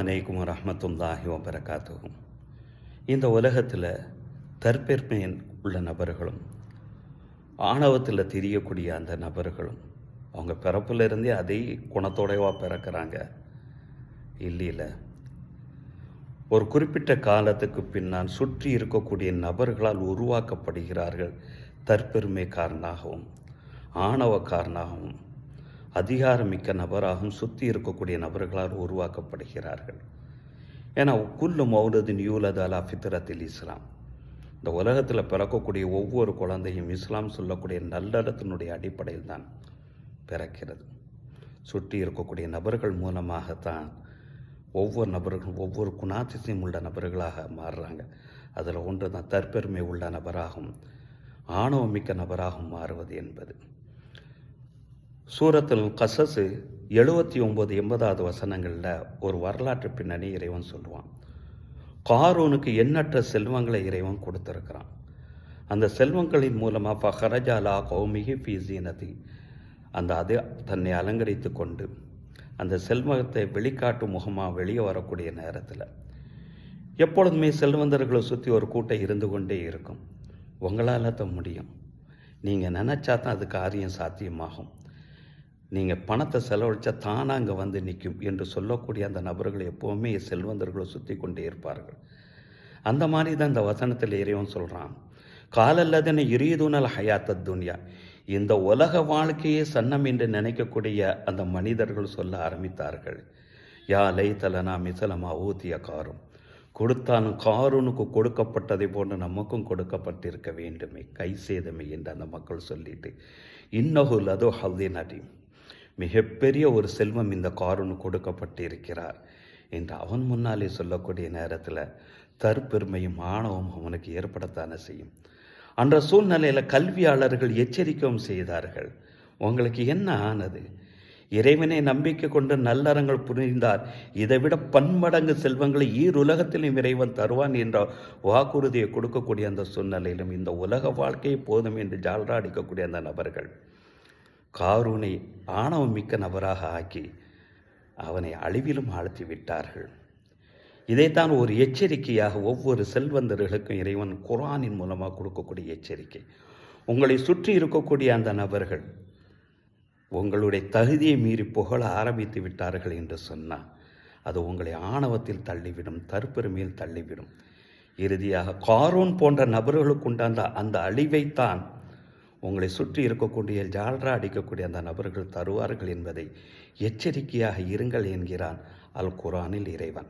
அலைக்கும் வரஹ்மத்துல்லாஹி வபரகாத்துஹு. இந்த உலகத்தில் தற்பெருமையில் உள்ள நபர்களும் ஆணவத்தில் தெரியக்கூடிய அந்த நபர்களும் அவங்க பிறப்பிலிருந்தே அதே குணத்தோடவா பிறக்கிறாங்க? இல்லையில ஒரு குறிப்பிட்ட காலத்துக்கு பின்னால் சுற்றி இருக்கக்கூடிய நபர்களால் உருவாக்கப்படுகிறார்கள். தற்பெருமை காரணமாகவும் ஆணவ காரணமாகவும் அதிகாரமிக்க நபராகவும் சுற்றி இருக்கக்கூடிய நபர்களால் உருவாக்கப்படுகிறார்கள். ஏன்னா குல்லு மௌலதின் யூலத் அலா ஃபித்ரத்தில் இஸ்லாம். இந்த உலகத்தில் பிறக்கக்கூடிய ஒவ்வொரு குழந்தையும் இஸ்லாம் சொல்லக்கூடிய நல்லறத்தினுடைய அடிப்படையில் தான் பிறக்கிறது. சுற்றி இருக்கக்கூடிய நபர்கள் மூலமாகத்தான் ஒவ்வொரு நபர்களும் ஒவ்வொரு குணாதிசயம் உள்ள நபர்களாக மாறுறாங்க. அதில் ஒன்று தான் தற்பெருமை உள்ள நபராகவும் ஆணவமிக்க நபராகவும் மாறுவது என்பது. சூரத்துல் கஸஸ் 79-80 வசனங்களில் ஒரு வரலாற்று பின்னணி இறைவன் சொல்லுவான். காரூனுக்கு எண்ணற்ற செல்வங்களை இறைவன் கொடுத்துருக்கிறான். அந்த செல்வங்களின் மூலமாக ஃபஹரஜாலா கௌமிகி ஃபீசீனதி, அது தன்னை அலங்கரித்து கொண்டு அந்த செல்வத்தை வெளிக்காட்டும் முகமாக வெளியே வரக்கூடிய நேரத்தில் எப்பொழுதுமே செல்வந்தர்களை சுற்றி ஒரு கூட்டம் இருந்து கொண்டே இருக்கும். உங்களால் தான் முடியும், நீங்கள் நினச்சா தான் அது காரியம் சாத்தியமாகும், நீங்கள் பணத்தை செலவழித்தா தானாக அங்கே வந்து நிற்கும் என்று சொல்லக்கூடிய அந்த நபர்கள் எப்போவுமே செல்வந்தர்களை சுற்றி கொண்டே இருப்பார்கள். அந்த மாதிரி தான் இந்த வசனத்தில் இறைவன் சொல்கிறான், காலல்லதனை இரியதுனல் ஹயாத்த துன்யா, இந்த உலக வாழ்க்கையே சன்னம் என்று நினைக்கக்கூடிய அந்த மனிதர்கள் சொல்ல ஆரம்பித்தார்கள். யா லைத்தலனா மிசலமா ஊத்திய காரும், கொடுத்தாலும் காரூனுக்கு கொடுக்கப்பட்டதை போன்று நமக்கும் கொடுக்கப்பட்டிருக்க வேண்டுமே, கை சேதமே என்று அந்த மக்கள் சொல்லிட்டு இன்னஹு லதோ ஹல்தின் அடீம், மிகப்பெரிய ஒரு செல்வம் இந்த காரூனு கொடுக்கப்பட்டிருக்கிறார் என்று அவன் முன்னாலே சொல்லக்கூடிய நேரத்தில் தற்பெருமையும் ஆணவமும் அவனுக்கு ஏற்படத்தானே செய்யும். அன்ற சூழ்நிலையில் கல்வியாளர்கள் எச்சரிக்கவும் செய்தார்கள். உங்களுக்கு என்ன ஆனது? இறைவனை நம்பிக்கை கொண்டு நல்லறங்கள் புரிந்தார், இதைவிட பன்மடங்கு செல்வங்களை ஈருலகத்திலும் இறைவன் தருவான் என்ற வாக்குறுதியை கொடுக்கக்கூடிய அந்த சூழ்நிலையிலும் இந்த உலக வாழ்க்கையை போதும் என்று ஜால்ரா அடிக்கக்கூடிய அந்த நபர்கள் காரூனை ஆணவம் மிக்க நபராக ஆக்கி அவனை அழிவிலும் ஆழ்த்தி விட்டார்கள். இதைத்தான் ஒரு எச்சரிக்கையாக ஒவ்வொரு செல்வந்தர்களுக்கும் இறைவன் குர்ஆனின் மூலமாக கொடுக்கக்கூடிய எச்சரிக்கை. உங்களை சுற்றி இருக்கக்கூடிய அந்த நபர்கள் உங்களுடைய தகுதியை மீறி புகழ ஆரம்பித்து விட்டார்கள் என்று சொன்னால் அது உங்களை ஆணவத்தில் தள்ளிவிடும், தற்பெருமையில் தள்ளிவிடும். இறுதியாக காரூன் போன்ற நபர்களுக்கு உண்டான அந்த அழிவைத்தான் உங்களை சுற்றி இருக்கக்கூடிய ஜால்ரா அடிக்கக்கூடிய அந்த நபர்கள் தருவார்கள் என்பதை எச்சரிக்கையாக இருங்கள் என்கிறான் அல் குர்ஆனில் இறைவன்.